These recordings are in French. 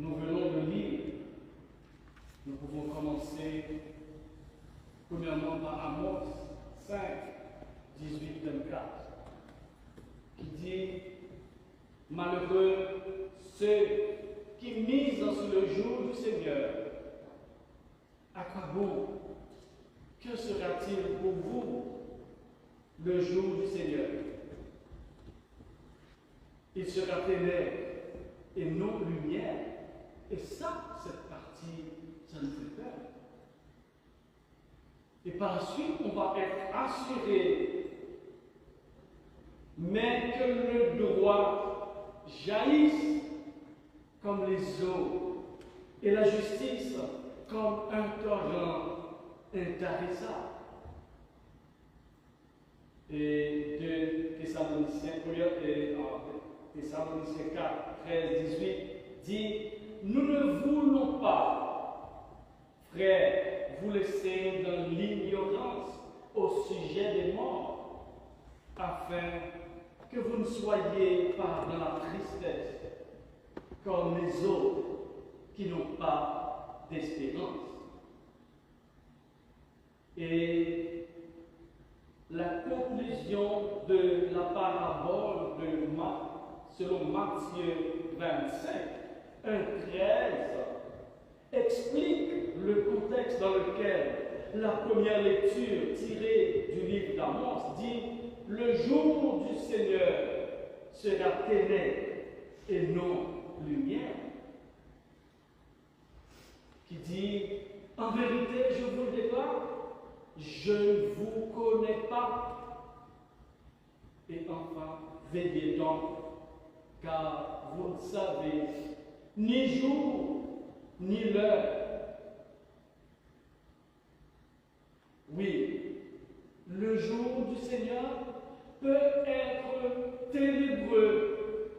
nous venons de lire, nous pouvons commencer premièrement par Amos 5, 18, 24, qui dit « Malheureux ceux qui misent sur le jour du Seigneur. À quoi bon? Que sera-t-il pour vous le jour du Seigneur? Il sera ténèbres et non lumière. » Et ça, cette partie, ça nous fait peur. Et par la suite, on va être assuré, mais que le droit jaillisse comme les eaux et la justice comme un torrent intarissable. Et de Thessaloniciens 4, 13, 18 dit « Nous ne voulons pas, frères, vous laisser dans l'ignorance au sujet des morts, afin que vous ne soyez pas dans la tristesse, comme les autres qui n'ont pas d'espérance. » Et la conclusion de la parabole de Marc, selon Matthieu 25, 1, 13, explique le contexte dans lequel la première lecture tirée du livre d'Amos dit « Le jour du Seigneur sera ténèbres et non lumière » qui dit « En vérité, je vous le déclare, je ne vous connais pas. Et enfin, veillez donc, car vous ne savez ni jour, ni l'heure. » Oui, le jour du Seigneur peut être ténébreux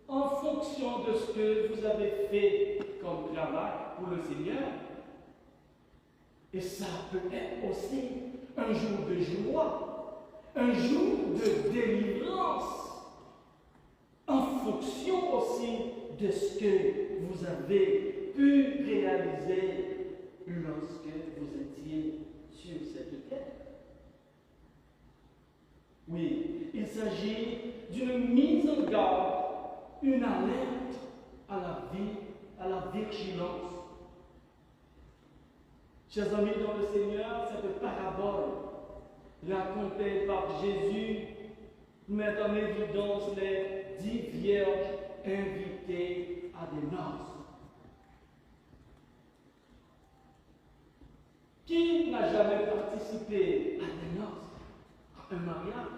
en fonction de ce que vous avez fait comme travail pour le Seigneur. Et ça peut être aussi un jour de joie, un jour de délivrance, en fonction aussi de ce que vous avez pu réaliser lorsque vous étiez sur cette terre. Oui, il s'agit d'une mise en garde, une alerte à la vigilance. Chers amis dans le Seigneur, cette parabole racontée par Jésus met en évidence les 10 vierges invitées à des noces. Qui n'a jamais participé à des noces, à un mariage?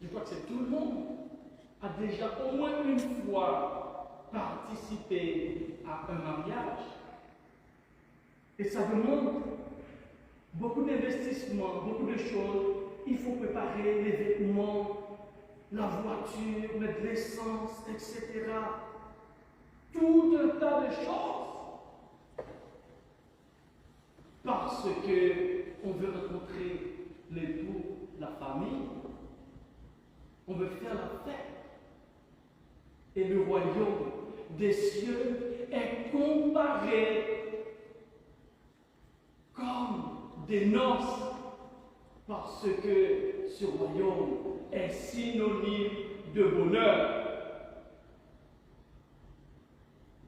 Je crois que c'est tout le monde a déjà au moins une fois participé à un mariage. Et ça demande beaucoup d'investissements, beaucoup de choses. Il faut préparer les vêtements, la voiture, mettre de l'essence, etc. Tout un tas de choses. Parce qu'on veut rencontrer l'époux, la famille. On veut faire la fête. Et le royaume des cieux est comparé comme des noces, parce que ce royaume est synonyme de bonheur.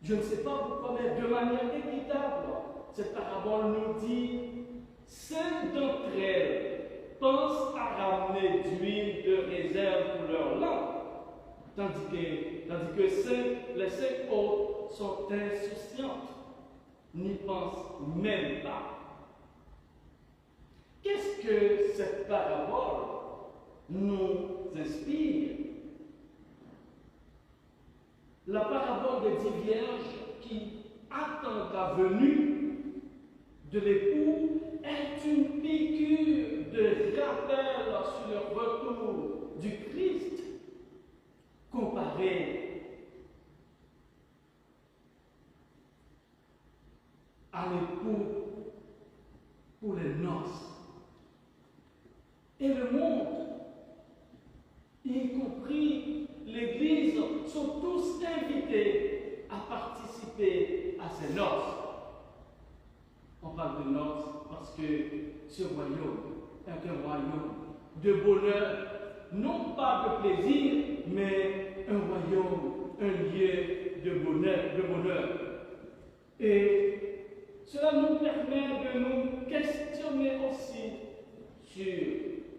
Je ne sais pas pourquoi, mais de manière équitable, cette parabole nous dit « Cinq d'entre elles pensent à ramener d'huile de réserve pour leur lampe, tandis que les 5 autres sont insouciantes, n'y pensent même pas. » Qu'est-ce que cette parabole nous inspire? La parabole des 10 vierges qui attendent la venue de l'époux est une piqûre de rappel sur le retour du Christ comparé à l'époux pour les noces. Et le monde, y compris l'Église, sont tous invités à participer participer à ces noces. On parle de noces parce que ce royaume est un royaume de bonheur, non pas de plaisir, mais un royaume, un lieu de bonheur. Et cela nous permet de nous questionner aussi sur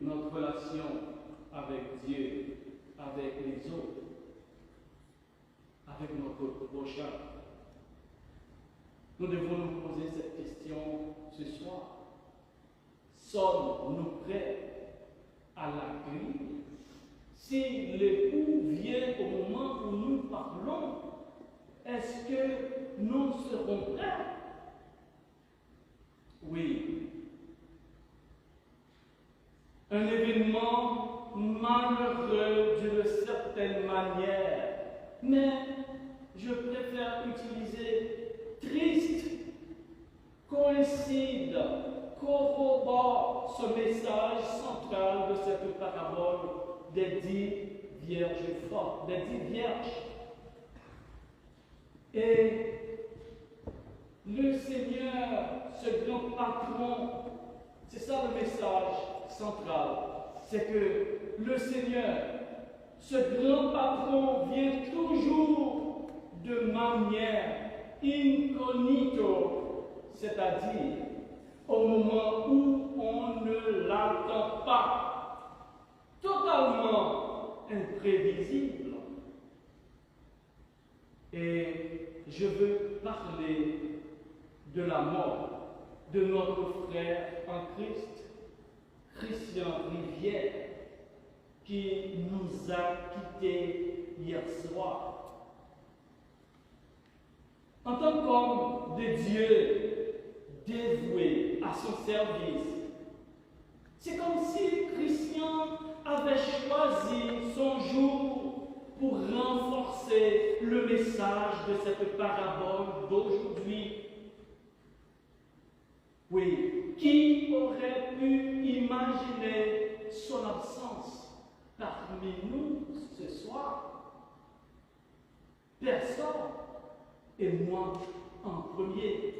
notre relation avec Dieu, avec les autres, avec notre prochain. Nous devons nous poser cette question ce soir. Sommes-nous prêts à l'accueillir? Si l'époux vient au moment où nous parlons, est-ce que nous serons prêts? Oui. Un événement malheureux d'une certaine manière, mais je préfère utiliser triste, coïncide, corrobore ce message central de cette parabole des 10 vierges fortes, des 10 vierges. Et le Seigneur, ce grand patron, c'est ça le message central, c'est que le Seigneur, ce grand patron, vient toujours de manière incognito, c'est-à-dire au moment où on ne l'attend pas, totalement imprévisible. Et je veux parler de la mort de notre frère en Christ, Christian Rivière, qui nous a quittés hier soir. En tant qu'homme de Dieu, dévoué à son service, c'est comme si Christian avait choisi son jour pour renforcer le message de cette parabole d'aujourd'hui. Oui, qui aurait pu imaginer son absence parmi nous ce soir? Personne, et moi en premier.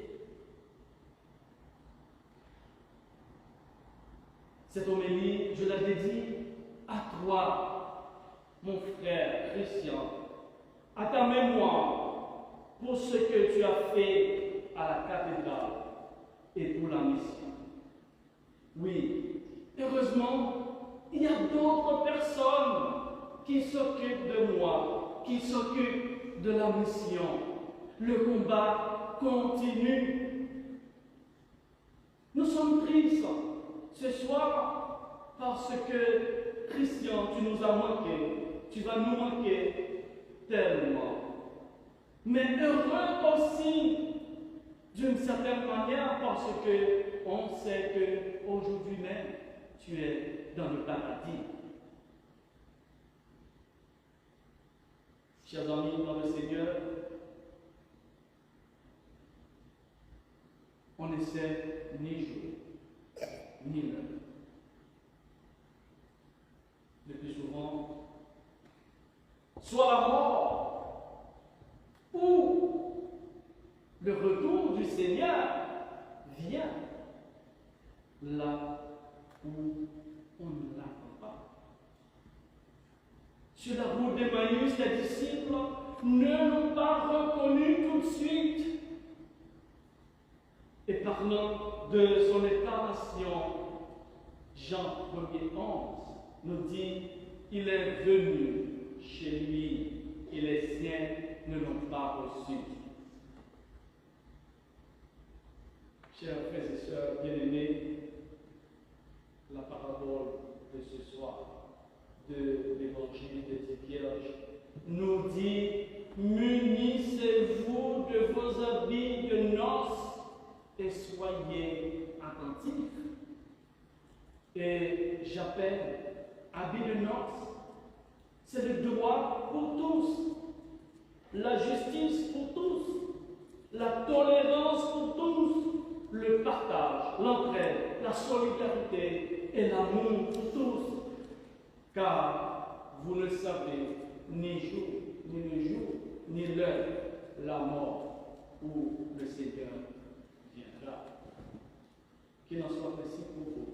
Cette homélie, je la dédie à toi, mon frère Christian, à ta mémoire, pour ce que tu as fait à la cathédrale et pour la mission. Oui, heureusement, il y a d'autres personnes qui s'occupent de moi, qui s'occupent de la mission. Le combat continue. Nous sommes tristes ce soir parce que, Christian, tu nous as manqué, tu vas nous manquer tellement. Mais heureux aussi, d'une certaine manière, parce que on sait qu'aujourd'hui même, tu es dans le paradis. Chers amis dans le Seigneur, on ne sait ni jour, ni l'heure. Le plus souvent, soit la mort, ou le retour du Seigneur vient là où on ne l'attend pas. Sur la route d'Emmaüs, les disciples ne l'ont pas reconnu tout de suite. Et parlant de son incarnation, Jean 1er 11 nous dit, il est venu chez lui et les siens ne l'ont pas reçu. Chers frères et sœurs bien-aimés, la parabole de ce soir de l'évangile des 10 vierges nous dit, munissez-vous de vos habits de noces et soyez attentifs. Et j'appelle habits de noces, c'est le droit pour tous, la justice pour tous, la tolérance pour tous, le partage, l'entraide, la solidarité et l'amour pour tous. Car vous ne savez ni jour, ni le jour, ni l'heure, la mort Qu'il en soit ainsi pour vous.